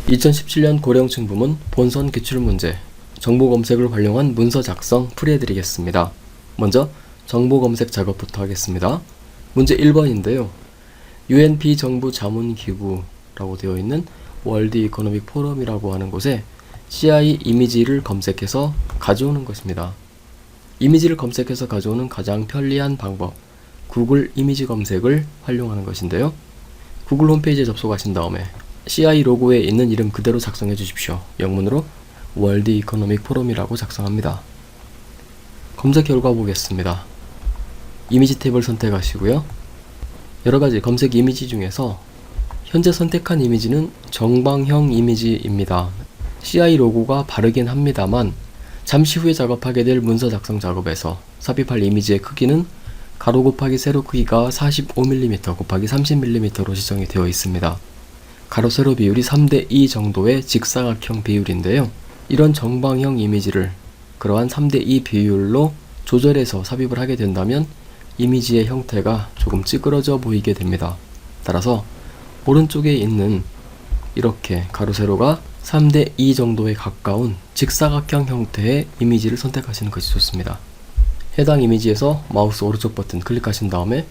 2017년 고령층 부문 본선 기출문제 정보 검색을 활용한 문서 작성 풀이해드리겠습니다. 먼저 정보 검색 작업부터 하겠습니다. 문제 1번인데요. UN 비정부 자문기구라고 되어 있는 월드 이코노믹 포럼이라고 하는 곳에 CI 이미지를 검색해서 가져오는 것입니다. 이미지를 검색해서 가져오는 가장 편리한 방법, 구글 이미지 검색을 활용하는 것인데요. 구글 홈페이지에 접속하신 다음에 CI 로고에 있는 이름 그대로 작성해 주십시오. 영문으로 월드 이코노믹 포럼이라고 작성합니다. 검색 결과 보겠습니다. 이미지 탭을 선택하시고요. 여러가지 검색 이미지 중에서 현재 선택한 이미지는 정방형 이미지입니다. CI 로고가 바르긴 합니다만 잠시 후에 작업하게 될 문서 작성 작업에서 삽입할 이미지의 크기는 가로 곱하기 세로 크기가 45mm 곱하기 30mm로 지정이 되어 있습니다. 가로 세로 비율이 3:2 정도의 직사각형 비율인데요. 이런 정방형 이미지를 그러한 3:2 비율로 조절해서 삽입을 하게 된다면 이미지의 형태가 조금 찌그러져 보이게 됩니다. 따라서 오른쪽에 있는 이렇게 가로 세로가 3:2 정도에 가까운 직사각형 형태의 이미지를 선택하시는 것이 좋습니다. 해당 이미지에서 마우스 오른쪽 버튼 클릭하신 다음에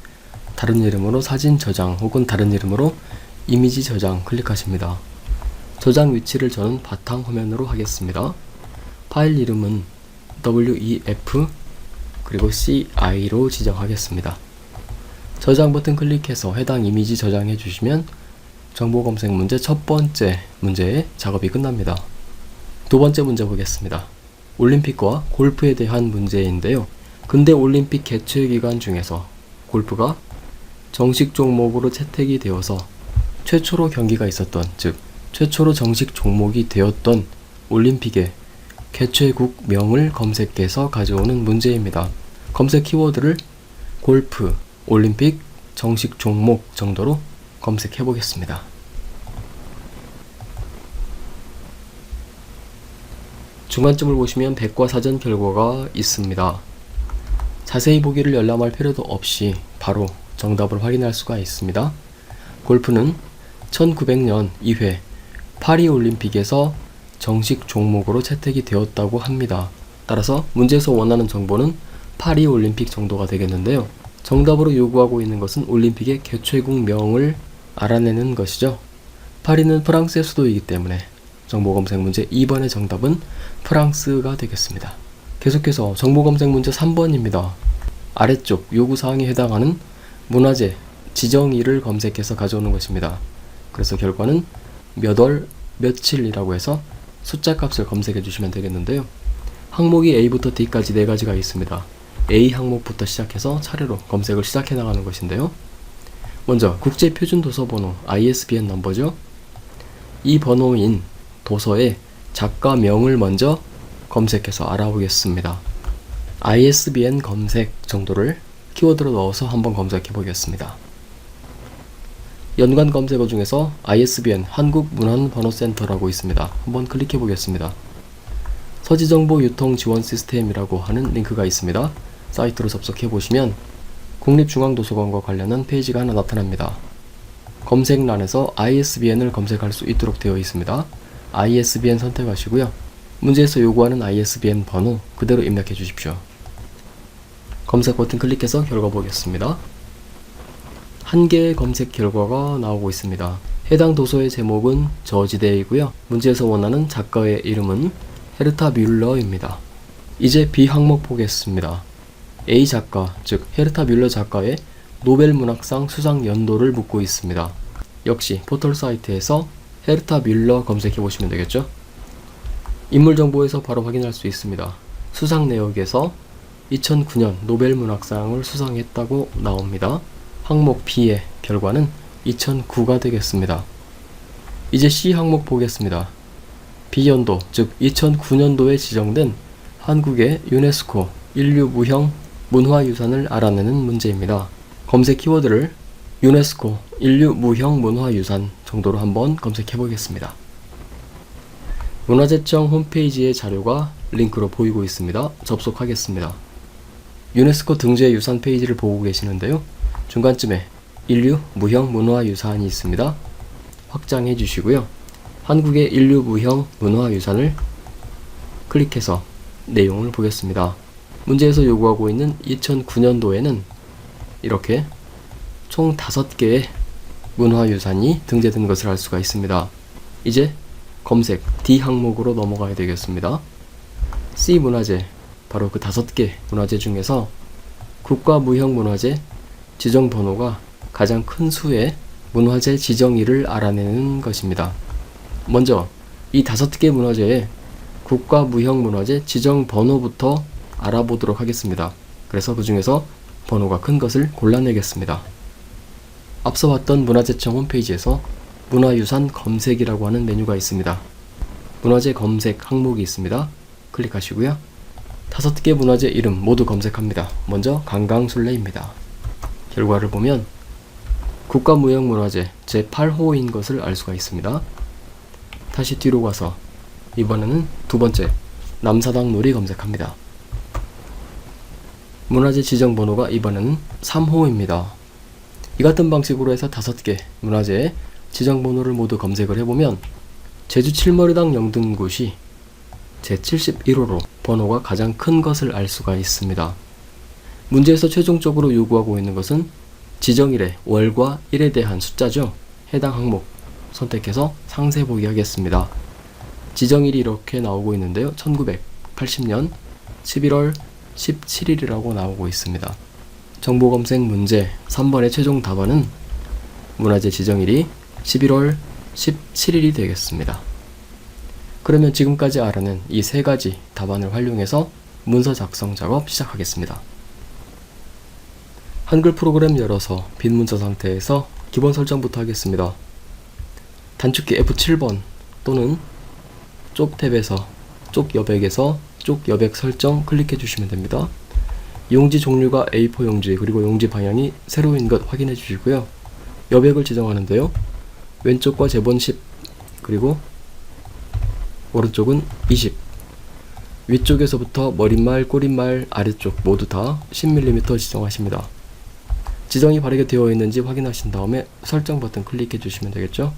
다른 이름으로 사진 저장 혹은 다른 이름으로 이미지 저장 클릭하십니다. 저장 위치를 저는 바탕화면으로 하겠습니다. 파일 이름은 WEF 그리고 CI로 지정하겠습니다. 저장 버튼 클릭해서 해당 이미지 저장해 주시면 정보 검색 문제 첫 번째 문제의 작업이 끝납니다. 두 번째 문제 보겠습니다. 올림픽과 골프에 대한 문제인데요. 근대 올림픽 개최 기간 중에서 골프가 정식 종목으로 채택이 되어서 최초로 경기가 있었던, 즉 최초로 정식 종목이 되었던 올림픽의 개최국명을 검색해서 가져오는 문제입니다. 검색 키워드를 골프, 올림픽, 정식 종목 정도로 검색해 보겠습니다. 중간쯤을 보시면 백과사전 결과가 있습니다. 자세히 보기를 열람할 필요도 없이 바로 정답을 확인할 수가 있습니다. 골프는 1900년 2회 파리올림픽에서 정식 종목으로 채택이 되었다고 합니다. 따라서 문제에서 원하는 정보는 파리올림픽 정도가 되겠는데요. 정답으로 요구하고 있는 것은 올림픽의 개최국명을 알아내는 것이죠. 파리는 프랑스의 수도이기 때문에 정보검색 문제 2번의 정답은 프랑스가 되겠습니다. 계속해서 정보검색 문제 3번입니다. 아래쪽 요구사항에 해당하는 문화재 지정일을 검색해서 가져오는 것입니다. 그래서 결과는 몇 월 며칠이라고 해서 숫자 값을 검색해 주시면 되겠는데요. 항목이 A부터 D까지 4가지가 있습니다. A 항목부터 시작해서 차례로 검색을 시작해 나가는 것인데요. 먼저 국제표준도서번호 ISBN 넘버죠. 이 번호인 도서의 작가명을 먼저 검색해서 알아보겠습니다. ISBN 검색 정도를 키워드로 넣어서 한번 검색해 보겠습니다. 연관 검색어 중에서 ISBN 한국문헌번호센터라고 있습니다. 한번 클릭해 보겠습니다. 서지정보 유통 지원 시스템이라고 하는 링크가 있습니다. 사이트로 접속해 보시면 국립중앙도서관과 관련한 페이지가 하나 나타납니다. 검색란에서 ISBN을 검색할 수 있도록 되어 있습니다. ISBN 선택하시고요. 문제에서 요구하는 ISBN 번호 그대로 입력해 주십시오. 검색 버튼 클릭해서 결과 보겠습니다. 한 개의 검색 결과가 나오고 있습니다. 해당 도서의 제목은 저지대이고요. 문제에서 원하는 작가의 이름은 헤르타 뮬러입니다. 이제 B 항목 보겠습니다. A 작가, 즉 헤르타 뮬러 작가의 노벨문학상 수상 연도를 묻고 있습니다. 역시 포털 사이트에서 헤르타 뮬러 검색해 보시면 되겠죠. 인물 정보에서 바로 확인할 수 있습니다. 수상 내역에서 2009년 노벨문학상을 수상했다고 나옵니다. 항목 B의 결과는 2009가 되겠습니다. 이제 C 항목 보겠습니다. B연도, 즉 2009년도에 지정된 한국의 유네스코 인류무형 문화유산을 알아내는 문제입니다. 검색 키워드를 유네스코 인류무형 문화유산 정도로 한번 검색해 보겠습니다. 문화재청 홈페이지의 자료가 링크로 보이고 있습니다. 접속하겠습니다. 유네스코 등재 유산 페이지를 보고 계시는데요. 중간쯤에 인류 무형 문화유산이 있습니다. 확장해 주시고요. 한국의 인류무형 문화유산을 클릭해서 내용을 보겠습니다. 문제에서 요구하고 있는 2009년도에는 이렇게 총 5개의 문화유산이 등재된 것을 알 수가 있습니다. 이제 검색 D 항목으로 넘어가야 되겠습니다. C 문화재, 바로 그 5개 문화재 중에서 국가무형문화재 지정번호가 가장 큰 수의 문화재 지정일을 알아내는 것입니다. 먼저 이 5개 문화재의 국가무형문화재 지정번호부터 알아보도록 하겠습니다. 그래서 그 중에서 번호가 큰 것을 골라내겠습니다. 앞서 봤던 문화재청 홈페이지에서 문화유산 검색이라고 하는 메뉴가 있습니다. 문화재 검색 항목이 있습니다. 클릭하시고요. 5개 문화재 이름 모두 검색합니다. 먼저 강강술래입니다. 결과를 보면 국가무형문화재 제8호인 것을 알 수가 있습니다. 다시 뒤로 가서 이번에는 두 번째 남사당놀이 검색합니다. 문화재 지정번호가 이번에는 3호입니다. 이 같은 방식으로 해서 5개 문화재의 지정번호를 모두 검색을 해보면 제주 칠머리당 영등굿이 제71호로 번호가 가장 큰 것을 알 수가 있습니다. 문제에서 최종적으로 요구하고 있는 것은 지정일의 월과 일에 대한 숫자죠. 해당 항목 선택해서 상세 보기 하겠습니다. 지정일이 이렇게 나오고 있는데요. 1980년 11월 17일이라고 나오고 있습니다. 정보검색 문제 3번의 최종 답안은 문화재 지정일이 11월 17일이 되겠습니다. 그러면 지금까지 알아낸 이 3가지 답안을 활용해서 문서 작성 작업 시작하겠습니다. 한글 프로그램 열어서 빈 문서 상태에서 기본 설정부터 하겠습니다. 단축키 F7번 또는 쪽 탭에서 쪽 여백에서 쪽 여백 설정 클릭해 주시면 됩니다. 용지 종류가 A4 용지 그리고 용지 방향이 세로인 것 확인해 주시고요. 여백을 지정하는데요. 왼쪽과 제본 10 그리고 오른쪽은 20 위쪽에서부터 머릿말, 꼬릿말, 아래쪽 모두 다 10mm 지정하십니다. 지정이 바르게 되어 있는지 확인하신 다음에 설정 버튼 클릭해 주시면 되겠죠.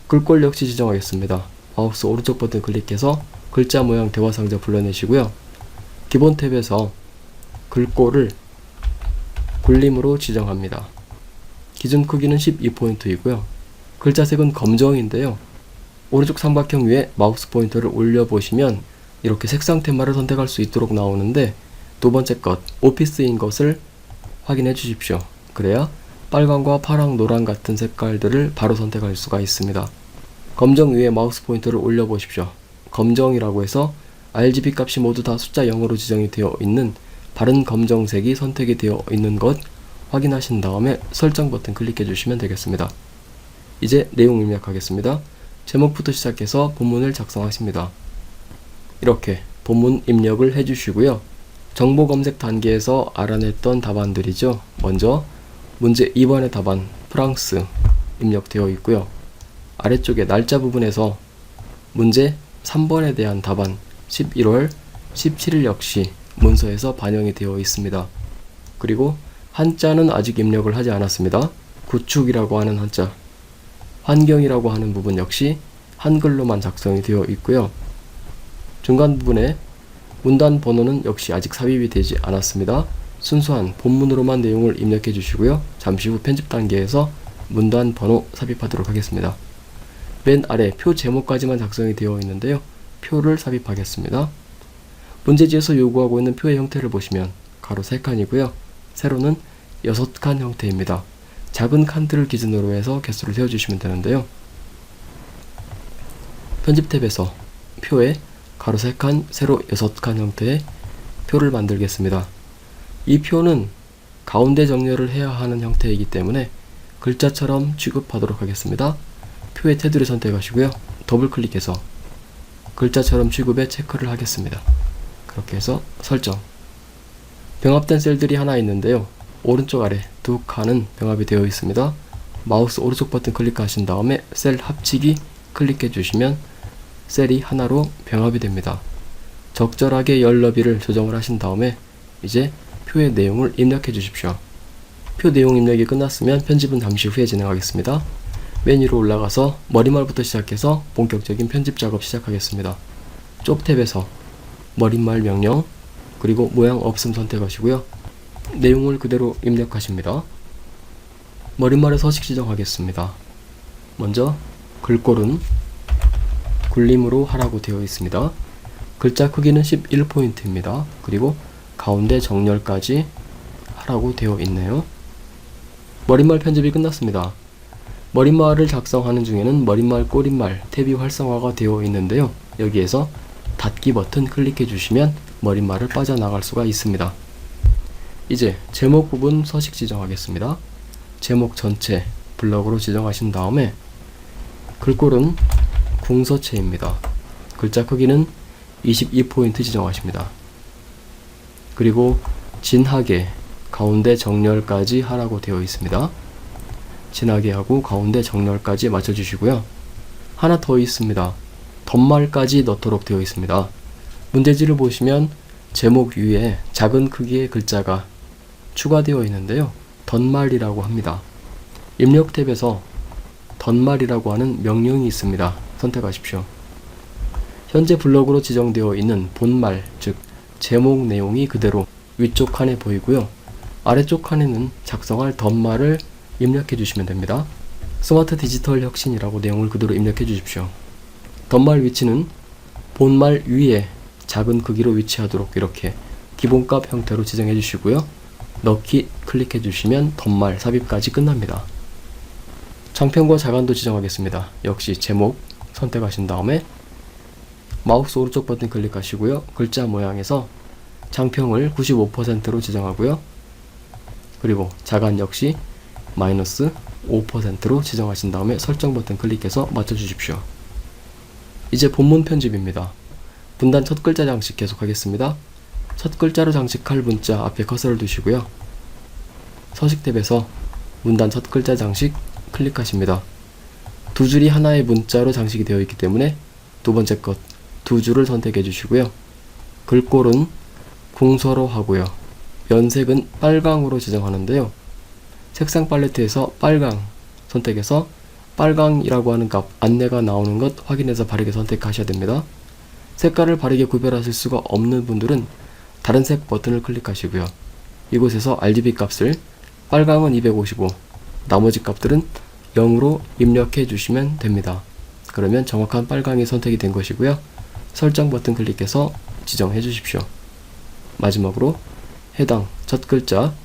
글꼴 역시 지정하겠습니다. 마우스 오른쪽 버튼 클릭해서 글자 모양 대화 상자 불러내시고요. 기본 탭에서 글꼴을 굴림으로 지정합니다. 기준 크기는 12포인트이고요. 글자 색은 검정인데요. 오른쪽 삼각형 위에 마우스 포인터를 올려보시면 이렇게 색상 테마를 선택할 수 있도록 나오는데 두 번째 것, 오피스인 것을 확인해 주십시오. 그래야 빨강과 파랑, 노랑 같은 색깔들을 바로 선택할 수가 있습니다. 검정 위에 마우스 포인터를 올려보십시오. 검정이라고 해서 RGB 값이 모두 다 숫자 0으로 지정이 되어 있는 바른 검정색이 선택이 되어 있는 것 확인하신 다음에 설정 버튼 클릭해 주시면 되겠습니다. 이제 내용 입력하겠습니다. 제목부터 시작해서 본문을 작성하십니다. 이렇게 본문 입력을 해주시고요. 정보 검색 단계에서 알아냈던 답안들이죠. 먼저 문제 2번의 답안 프랑스 입력되어 있고요. 아래쪽에 날짜 부분에서 문제 3번에 대한 답안 11월 17일 역시 문서에서 반영이 되어 있습니다. 그리고 한자는 아직 입력을 하지 않았습니다. 구축이라고 하는 한자, 환경이라고 하는 부분 역시 한글로만 작성이 되어 있고요. 중간 부분에 문단 번호는 역시 아직 삽입이 되지 않았습니다. 순수한 본문으로만 내용을 입력해 주시고요. 잠시 후 편집 단계에서 문단 번호 삽입하도록 하겠습니다. 맨 아래 표 제목까지만 작성이 되어 있는데요. 표를 삽입하겠습니다. 문제지에서 요구하고 있는 표의 형태를 보시면 가로 3칸이고요. 세로는 6칸 형태입니다. 작은 칸들을 기준으로 해서 개수를 세워주시면 되는데요. 편집 탭에서 표에 가로 3칸, 세로 6칸 형태의 표를 만들겠습니다. 이 표는 가운데 정렬을 해야 하는 형태이기 때문에 글자처럼 취급하도록 하겠습니다. 표의 테두리 선택하시고요. 더블 클릭해서 글자처럼 취급에 체크를 하겠습니다. 그렇게 해서 설정. 병합된 셀들이 하나 있는데요. 오른쪽 아래 두 칸은 병합이 되어 있습니다. 마우스 오른쪽 버튼 클릭하신 다음에 셀 합치기 클릭해 주시면 셀이 하나로 병합이 됩니다. 적절하게 열 너비를 조정을 하신 다음에 이제 표의 내용을 입력해 주십시오. 표 내용 입력이 끝났으면 편집은 잠시 후에 진행하겠습니다. 맨 위로 올라가서 머릿말부터 시작해서 본격적인 편집 작업 시작하겠습니다. 쪽 탭에서 머릿말 명령 그리고 모양 없음 선택하시고요. 내용을 그대로 입력하십니다. 머릿말에 서식 지정하겠습니다. 먼저 글꼴은 굴림으로 하라고 되어 있습니다. 글자 크기는 11포인트입니다. 그리고 가운데 정렬까지 하라고 되어 있네요. 머릿말 편집이 끝났습니다. 머릿말을 작성하는 중에는 머릿말 꼬릿말 탭이 활성화가 되어 있는데요. 여기에서 닫기 버튼 클릭해 주시면 머릿말을 빠져나갈 수가 있습니다. 이제 제목 부분 서식 지정하겠습니다. 제목 전체 블럭으로 지정하신 다음에 글꼴은 궁서체입니다. 글자 크기는 22포인트 지정하십니다. 그리고 진하게 가운데 정렬까지 하라고 되어 있습니다. 진하게 하고 가운데 정렬까지 맞춰주시고요. 하나 더 있습니다. 덧말까지 넣도록 되어 있습니다. 문제지를 보시면 제목 위에 작은 크기의 글자가 추가되어 있는데요. 덧말이라고 합니다. 입력 탭에서 덧말이라고 하는 명령이 있습니다. 선택하십시오. 현재 블럭으로 지정되어 있는 본말, 즉 제목 내용이 그대로 위쪽 칸에 보이고요. 아래쪽 칸에는 작성할 덧말을 입력해 주시면 됩니다. 스마트 디지털 혁신이라고 내용을 그대로 입력해 주십시오. 덧말 위치는 본말 위에 작은 크기로 위치하도록 이렇게 기본값 형태로 지정해 주시고요. 넣기 클릭해 주시면 덧말 삽입까지 끝납니다. 장편과 자간도 지정하겠습니다. 역시 제목 선택하신 다음에 마우스 오른쪽 버튼 클릭하시고요. 글자 모양에서 장평을 95%로 지정하고요. 그리고 자간 역시 마이너스 5%로 지정하신 다음에 설정 버튼 클릭해서 맞춰주십시오. 이제 본문 편집입니다. 분단 첫 글자 장식 계속하겠습니다. 첫 글자로 장식할 문자 앞에 커서를 두시고요. 서식 탭에서 문단 첫 글자 장식 클릭하십니다. 두 줄이 하나의 문자로 장식이 되어 있기 때문에 두 번째 것 두 줄을 선택해 주시고요. 글꼴은 궁서로 하고요. 연색은 빨강으로 지정하는데요. 색상 팔레트에서 빨강 선택해서 빨강이라고 하는 값 안내가 나오는 것 확인해서 바르게 선택하셔야 됩니다. 색깔을 바르게 구별하실 수가 없는 분들은 다른 색 버튼을 클릭하시고요. 이곳에서 RGB 값을 빨강은 255, 나머지 값들은 0으로 입력해 주시면 됩니다. 그러면 정확한 빨강이 선택이 된 것이고요. 설정 버튼 클릭해서 지정해 주십시오. 마지막으로 해당 첫 글자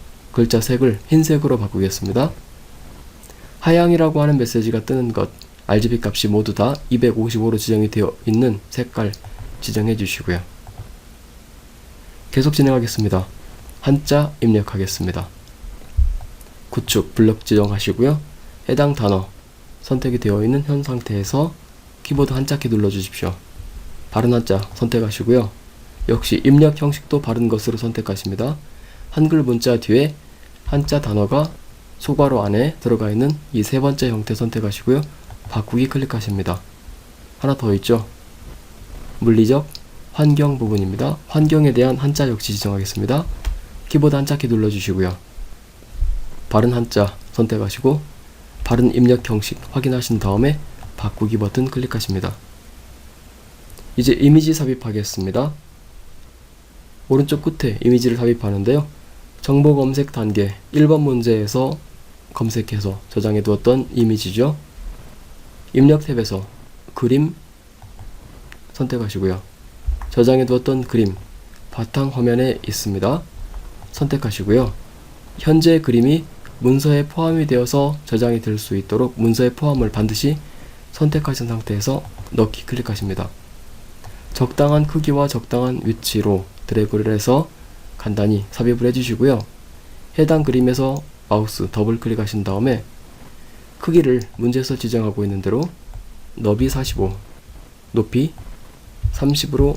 색을 흰색으로 바꾸겠습니다. 하향이라고 하는 메시지가 뜨는 것 RGB 값이 모두 다 255로 지정이 되어 있는 색깔 지정해 주시고요. 계속 진행하겠습니다. 한자 입력하겠습니다. 구축 블럭 지정하시고요. 해당 단어 선택이 되어 있는 현 상태에서 키보드 한자키 눌러 주십시오. 바른 한자 선택하시고요. 역시 입력 형식도 바른 것으로 선택하십니다. 한글 문자 뒤에 한자 단어가 소괄호 안에 들어가 있는 이 세 번째 형태 선택하시고요. 바꾸기 클릭하십니다. 하나 더 있죠. 물리적 환경 부분입니다. 환경에 대한 한자 역시 지정하겠습니다. 키보드 한자키 눌러주시고요. 바른 한자 선택하시고 바른 입력 형식 확인하신 다음에 바꾸기 버튼 클릭하십니다. 이제 이미지 삽입하겠습니다. 오른쪽 끝에 이미지를 삽입하는데요. 정보 검색 단계 1번 문제에서 검색해서 저장해 두었던 이미지죠. 입력 탭에서 그림 선택하시고요. 저장해 두었던 그림 바탕 화면에 있습니다. 선택하시고요. 현재 그림이 문서에 포함이 되어서 저장이 될 수 있도록 문서의 포함을 반드시 선택하신 상태에서 넣기 클릭하십니다. 적당한 크기와 적당한 위치로 드래그를 해서 간단히 삽입을 해주시고요. 해당 그림에서 마우스 더블 클릭하신 다음에 크기를 문제에서 지정하고 있는 대로 너비 45, 높이 30으로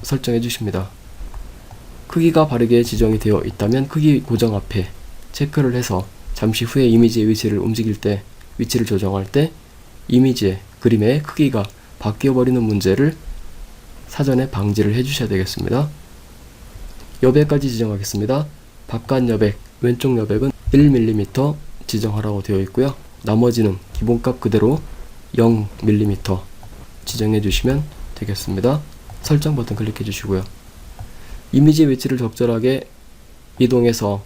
설정해 주십니다. 크기가 바르게 지정이 되어 있다면 크기 고정 앞에 체크를 해서 잠시 후에 이미지의 위치를 움직일 때, 위치를 조정할 때 이미지의 그림의 크기가 바뀌어 버리는 문제를 사전에 방지를 해 주셔야 되겠습니다. 여백까지 지정하겠습니다. 바깥 여백, 왼쪽 여백은 1mm 지정하라고 되어 있고요. 나머지는 기본값 그대로 0mm 지정해 주시면 되겠습니다. 설정 버튼 클릭해 주시고요. 이미지 위치를 적절하게 이동해서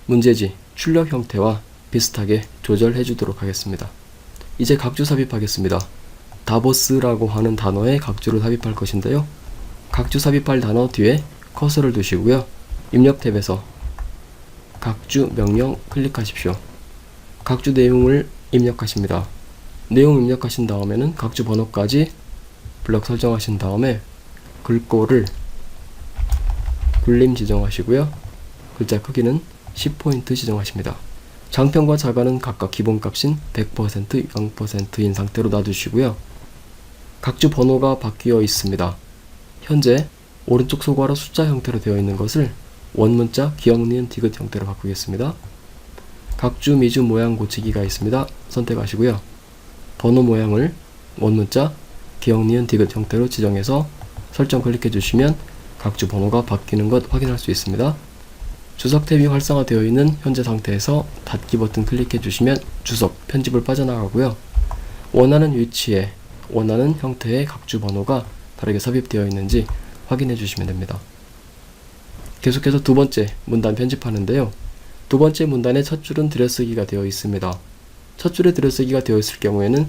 문제지 출력 형태와 비슷하게 조절해 주도록 하겠습니다. 이제 각주 삽입하겠습니다. 다보스라고 하는 단어에 각주를 삽입할 것인데요. 각주 삽입할 단어 뒤에 커서를 두시고요. 입력 탭에서 각주 명령 클릭하십시오. 각주 내용을 입력하십니다. 내용 입력하신 다음에는 각주 번호까지 블럭 설정하신 다음에 글꼴을 굴림 지정하시고요. 글자 크기는 10포인트 지정하십니다. 장편과 자가는 각각 기본값인 100%, 0%인 상태로 놔두시고요. 각주 번호가 바뀌어 있습니다. 현재 오른쪽 소괄호 숫자 형태로 되어 있는 것을 원문자 기역 니은 디귿 형태로 바꾸겠습니다. 각주 미주 모양 고치기가 있습니다. 선택하시고요. 번호 모양을 원문자 기역 니은 디귿 형태로 지정해서 설정 클릭해 주시면 각주 번호가 바뀌는 것 확인할 수 있습니다. 주석 탭이 활성화되어 있는 현재 상태에서 닫기 버튼 클릭해 주시면 주석 편집을 빠져나가고요. 원하는 위치에 원하는 형태의 각주 번호가 다르게 삽입되어 있는지 확인해 주시면 됩니다. 계속해서 두 번째 문단 편집하는데요. 두 번째 문단의 첫 줄은 들여쓰기가 되어 있습니다. 첫 줄에 들여쓰기가 되어 있을 경우에는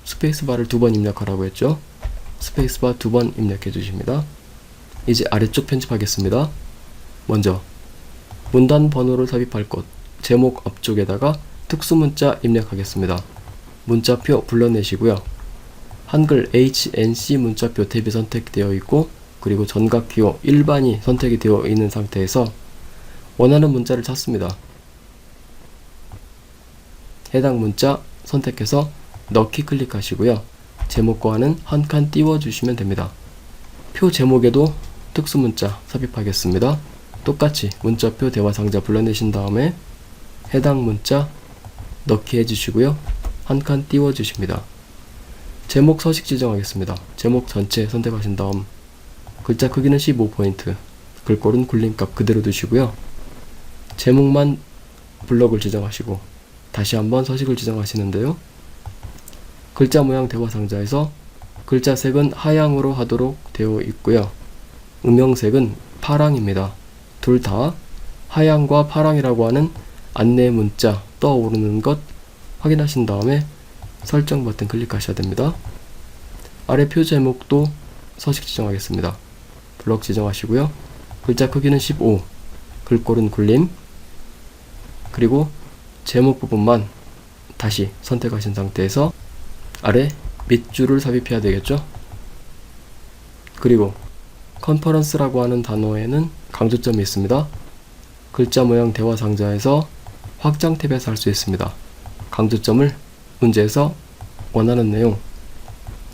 스페이스바를 2번 입력하라고 했죠. 스페이스바 2번 입력해 주십니다. 이제 아래쪽 편집하겠습니다. 먼저 문단 번호를 삽입할 곳 제목 앞쪽에다가 특수문자 입력하겠습니다. 문자표 불러내시고요. 한글 HNC 문자표 탭이 선택되어 있고 그리고 전각 기호 일반이 선택이 되어 있는 상태에서 원하는 문자를 찾습니다. 해당 문자 선택해서 넣기 클릭하시고요. 제목과는 한 칸 띄워주시면 됩니다. 표 제목에도 특수문자 삽입하겠습니다. 똑같이 문자표 대화상자 불러내신 다음에 해당 문자 넣기 해주시고요. 한 칸 띄워주십니다. 제목 서식 지정하겠습니다. 제목 전체 선택하신 다음 글자 크기는 15포인트, 글꼴은 굴림값 그대로 두시고요. 제목만 블럭을 지정하시고 다시 한번 서식을 지정하시는데요. 글자 모양 대화상자에서 글자 색은 하향으로 하도록 되어 있고요. 음영색은 파랑입니다. 둘 다 하향과 파랑이라고 하는 안내 문자 떠오르는 것 확인하신 다음에 설정 버튼 클릭하셔야 됩니다. 아래 표 제목도 서식 지정하겠습니다. 블럭 지정하시고요. 글자 크기는 15, 글꼴은 굴림, 그리고 제목 부분만 다시 선택하신 상태에서 아래 밑줄을 삽입해야 되겠죠. 그리고 컨퍼런스라고 하는 단어에는 강조점이 있습니다. 글자 모양 대화 상자에서 확장 탭에서 할 수 있습니다. 강조점을 문제에서 원하는 내용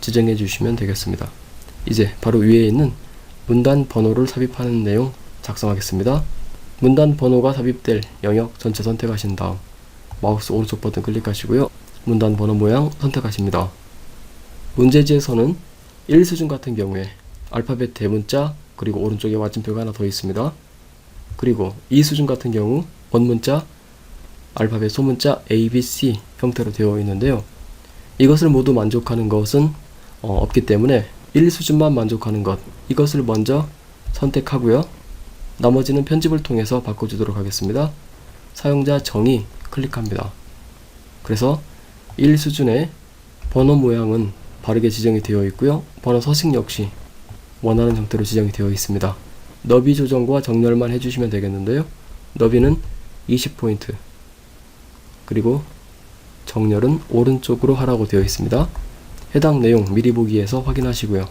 지정해 주시면 되겠습니다. 이제 바로 위에 있는 문단 번호를 삽입하는 내용 작성하겠습니다. 문단 번호가 삽입될 영역 전체 선택하신 다음 마우스 오른쪽 버튼 클릭하시고요. 문단 번호 모양 선택하십니다. 문제지에서는 1수준 같은 경우에 알파벳 대문자 그리고 오른쪽에 마침표가 하나 더 있습니다. 그리고 2수준 같은 경우 원문자 알파벳 소문자 ABC 형태로 되어 있는데요. 이것을 모두 만족하는 것은 없기 때문에 1수준만 만족하는 것 이것을 먼저 선택하고요. 나머지는 편집을 통해서 바꿔주도록 하겠습니다. 사용자 정의 클릭합니다. 그래서 1수준의 번호 모양은 바르게 지정이 되어 있고요. 번호 서식 역시 원하는 형태로 지정이 되어 있습니다. 너비 조정과 정렬만 해주시면 되겠는데요. 너비는 20포인트 그리고 정렬은 오른쪽으로 하라고 되어 있습니다. 해당 내용 미리 보기에서 확인하시고요.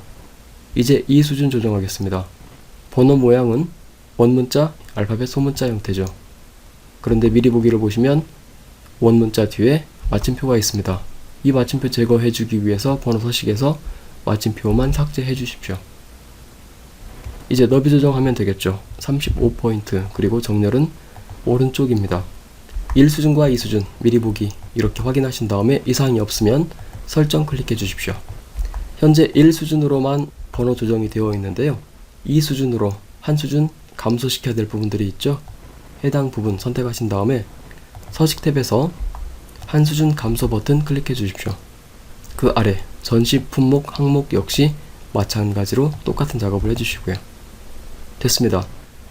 이제 이 수준 조정하겠습니다. 번호 모양은 원문자, 알파벳 소문자 형태죠. 그런데 미리 보기를 보시면 원문자 뒤에 마침표가 있습니다. 이 마침표 제거해 주기 위해서 번호 서식에서 마침표만 삭제해 주십시오. 이제 너비 조정하면 되겠죠. 35포인트 그리고 정렬은 오른쪽입니다. 1수준과 2수준 미리 보기 이렇게 확인하신 다음에 이상이 없으면 설정 클릭해 주십시오. 현재 1수준으로만 번호 조정이 되어 있는데요. 2수준으로 한 수준 감소시켜야 될 부분들이 있죠. 해당 부분 선택하신 다음에 서식 탭에서 한 수준 감소 버튼 클릭해 주십시오. 그 아래 전시 품목 항목 역시 마찬가지로 똑같은 작업을 해주시고요. 됐습니다.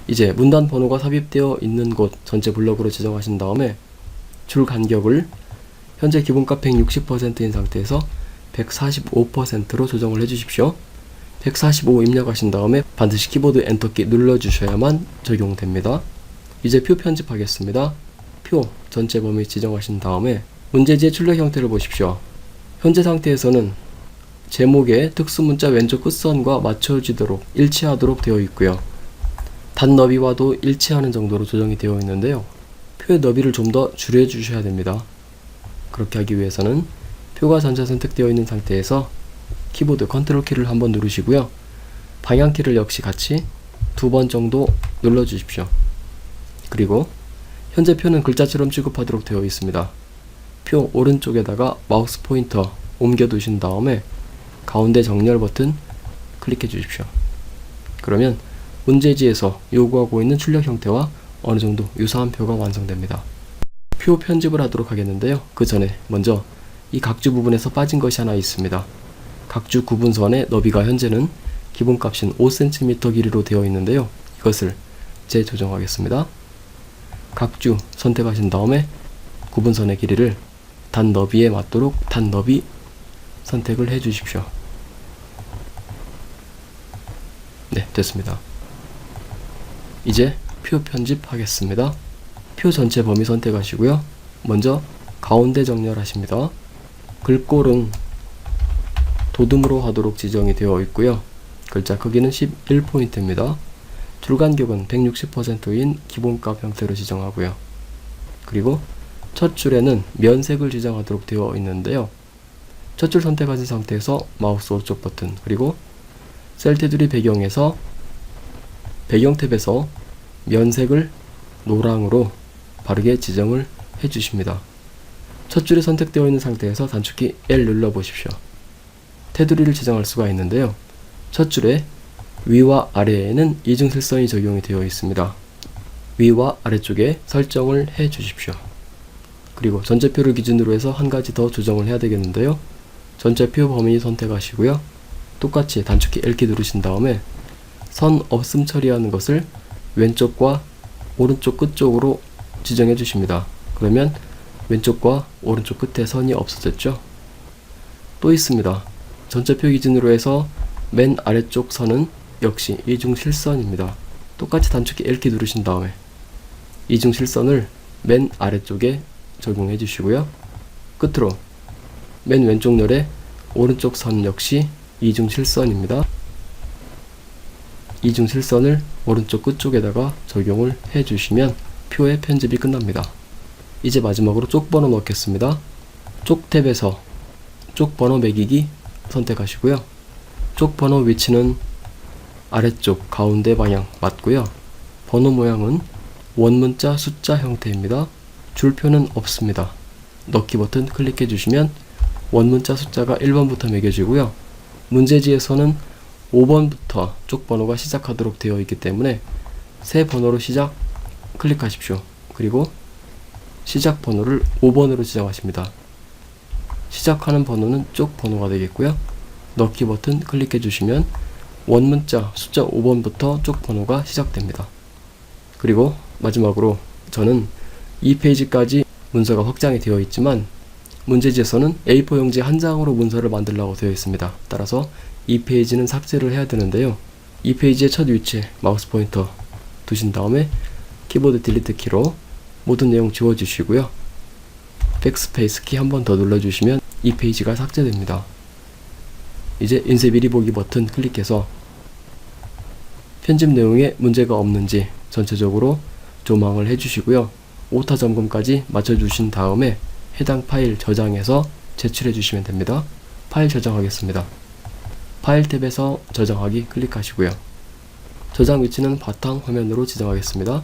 이제 문단 번호가 삽입되어 있는 곳 전체 블럭으로 지정하신 다음에 줄 간격을 현재 기본값 160%인 상태에서 145%로 조정을 해주십시오. 145 입력하신 다음에 반드시 키보드 엔터키 눌러주셔야만 적용됩니다. 이제 표 편집하겠습니다. 표 전체 범위 지정하신 다음에 문제지의 출력 형태를 보십시오. 현재 상태에서는 제목의 특수문자 왼쪽 끝선과 맞춰지도록 일치하도록 되어 있고요. 단 너비와도 일치하는 정도로 조정이 되어 있는데요. 표의 너비를 좀 더 줄여주셔야 됩니다. 그렇게 하기 위해서는 표가 전체 선택되어 있는 상태에서 키보드 컨트롤 키를 한번 누르시고요. 방향키를 역시 같이 2번 정도 눌러주십시오. 그리고 현재 표는 글자처럼 취급하도록 되어 있습니다. 표 오른쪽에다가 마우스 포인터 옮겨 두신 다음에 가운데 정렬 버튼 클릭해 주십시오. 그러면 문제지에서 요구하고 있는 출력 형태와 어느 정도 유사한 표가 완성됩니다. 표 편집을 하도록 하겠는데요. 그 전에 먼저 이 각주 부분에서 빠진 것이 하나 있습니다. 각주 구분선의 너비가 현재는 기본값인 5cm 길이로 되어 있는데요. 이것을 재조정하겠습니다. 각주 선택하신 다음에 구분선의 길이를 단 너비에 맞도록 단 너비 선택을 해 주십시오. 네, 됐습니다. 이제 표 편집하겠습니다. 표 전체 범위 선택하시고요. 먼저 가운데 정렬하십니다. 글꼴은 도둠으로 하도록 지정이 되어 있고요. 글자 크기는 11포인트입니다. 줄간격은 160%인 기본값 형태로 지정하고요. 그리고 첫 줄에는 면색을 지정하도록 되어 있는데요. 첫 줄 선택하신 상태에서 마우스 오른쪽 버튼 그리고 셀 테두리 배경에서 배경 탭에서 면색을 노랑으로 바르게 지정을 해 주십니다. 첫 줄이 선택되어 있는 상태에서 단축키 L 눌러 보십시오. 테두리를 지정할 수가 있는데요. 첫 줄에 위와 아래에는 이중실선이 적용이 되어 있습니다. 위와 아래쪽에 설정을 해 주십시오. 그리고 전체표를 기준으로 해서 한 가지 더 조정을 해야 되겠는데요. 전체표 범위 선택하시고요. 똑같이 단축키 L키 누르신 다음에 선 없음 처리하는 것을 왼쪽과 오른쪽 끝쪽으로 지정해 주십니다. 그러면 왼쪽과 오른쪽 끝에 선이 없어졌죠. 또 있습니다. 전체표 기준으로 해서 맨 아래쪽 선은 역시 이중실선입니다. 똑같이 단축키 L키 누르신 다음에 이중실선을 맨 아래쪽에 적용해 주시고요. 끝으로 맨 왼쪽 열의 오른쪽 선 역시 이중실선입니다. 이중실선을 오른쪽 끝쪽에다가 적용을 해 주시면 표의 편집이 끝납니다. 이제 마지막으로 쪽번호 넣겠습니다. 쪽 탭에서 쪽번호 매기기 선택하시고요. 쪽번호 위치는 아래쪽 가운데 방향 맞고요. 번호 모양은 원문자 숫자 형태입니다. 줄표는 없습니다. 넣기 버튼 클릭해 주시면 원문자 숫자가 1번부터 매겨지고요. 문제지에서는 5번부터 쪽번호가 시작하도록 되어 있기 때문에 새 번호로 시작 클릭하십시오. 그리고 시작 번호를 5번으로 지정하십니다. 시작하는 번호는 쪽 번호가 되겠고요. 넣기 버튼 클릭해 주시면 원문자 숫자 5번부터 쪽 번호가 시작됩니다. 그리고 마지막으로 저는 이 페이지까지 문서가 확장이 되어 있지만 문제지에서는 A4 용지 한 장으로 문서를 만들려고 되어 있습니다. 따라서 이 페이지는 삭제를 해야 되는데요. 이 페이지의 첫 위치에 마우스 포인터 두신 다음에 키보드 딜리트 키로 모든 내용 지워주시고요. 백스페이스 키 한 번 더 눌러주시면 이 페이지가 삭제됩니다. 이제 인쇄 미리 보기 버튼 클릭해서 편집 내용에 문제가 없는지 전체적으로 조망을 해주시고요. 오타 점검까지 맞춰주신 다음에 해당 파일 저장해서 제출해 주시면 됩니다. 파일 저장하겠습니다. 파일 탭에서 저장하기 클릭하시고요. 저장 위치는 바탕 화면으로 지정하겠습니다.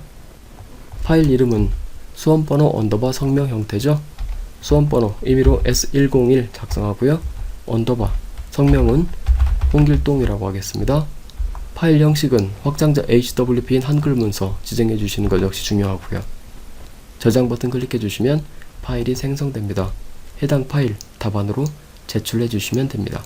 파일 이름은 수험번호 언더바 성명 형태죠. 수험번호 임의로 S101 작성하고요. 언더바 성명은 홍길동이라고 하겠습니다. 파일 형식은 확장자 HWP인 한글 문서 지정해 주시는 것 역시 중요하고요. 저장 버튼 클릭해 주시면 파일이 생성됩니다. 해당 파일 답안으로 제출해 주시면 됩니다.